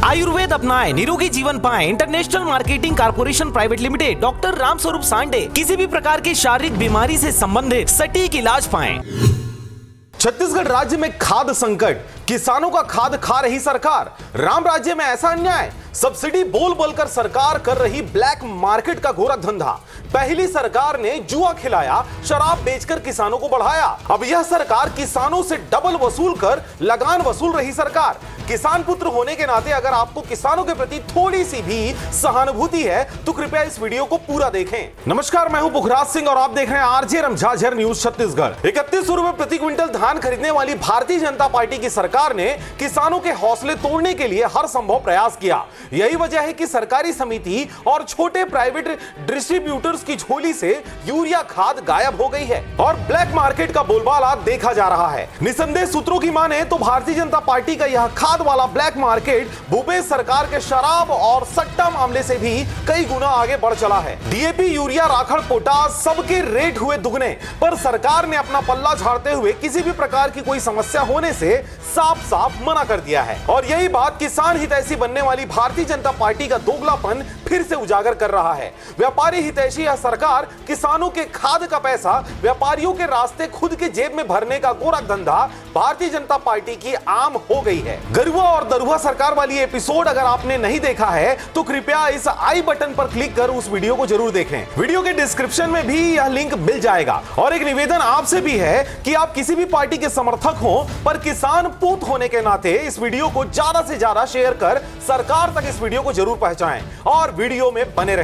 आयुर्वेद अपनाएं, निरोगी जीवन पाएं। International marketing corporation private limited, doctor Ram Swaroop सांडे। किसी भी प्रकार की शारीरिक बीमारी से संबंधित सटीक इलाज पाएं। छत्तीसगढ़ राज्य में खाद्य संकट, किसानों का खाद खा रही सरकार। राम राज्य में ऐसा अन्याय, सब्सिडी बोल बोलकर सरकार कर रही ब्लैक मार्केट का गोरख धंधा। पहली सरकार ने जुआ खिलाया, शराब बेचकर किसानों को बढ़ाया। अब यह सरकार किसानों से डबल वसूल कर लगान वसूल रही सरकार। किसान पुत्र होने के नाते अगर आपको किसानों के प्रति थोड़ी सी भी सहानुभूति है तो कृपया इस वीडियो को पूरा देखें। नमस्कार, मैं हूं पुखराज सिंह और आप देख रहे हैं आरजे रमझाझर न्यूज छत्तीसगढ़। 3100 रुपए प्रति क्विंटल धान खरीदने वाली भारतीय जनता पार्टी की सरकार ने किसानों के हौसले तोड़ने के लिए हर संभव प्रयास किया। यही वजह है कि सरकारी समिति और छोटे प्राइवेट डिस्ट्रीब्यूटर्स की झोली से यूरिया खाद गायब हो गई है और ब्लैक मार्केट का बोलबाला देखा जा रहा है। निसंदेह सूत्रों की माने तो भारतीय जनता पार्टी का यह खाद वाला ब्लैक मार्केट भूपेश सरकार के शराब और सट्टा मामले से भी कई गुना आगे बढ़ चला है। डीएपी, यूरिया, राखड़, पोटाश सबके रेट हुए दुगने, पर सरकार ने अपना पल्ला झाड़ते हुए किसी भी प्रकार की कोई समस्या होने से साफ साफ मना कर दिया है। और यही बात किसान हितैषी बनने वाली भारतीय जनता पार्टी का दोगलापन फिर से उजागर कर रहा है। व्यापारी हितैषी यह सरकार किसानों के खाद का पैसा व्यापारियों के रास्ते खुद के जेब में भरने का गोरख धंधा भारतीय जनता पार्टी की आम हो गई है। गरुआ और दरुआ सरकार वाली एपिसोड अगर आपने नहीं देखा है तो कृपया इस आई बटन पर क्लिक कर उस वीडियो को जरूर देखें। वीडियो के डिस्क्रिप्शन में भी यह लिंक मिल जाएगा। और एक निवेदन आपसे भी है कि आप किसी भी पार्टी के समर्थक हो पर किसान पूत होने के नाते इस वीडियो को ज्यादा से ज्यादा शेयर कर सरकार तक इस वीडियो को जरूर पहुंचाएं और वीडियो में बने रहें।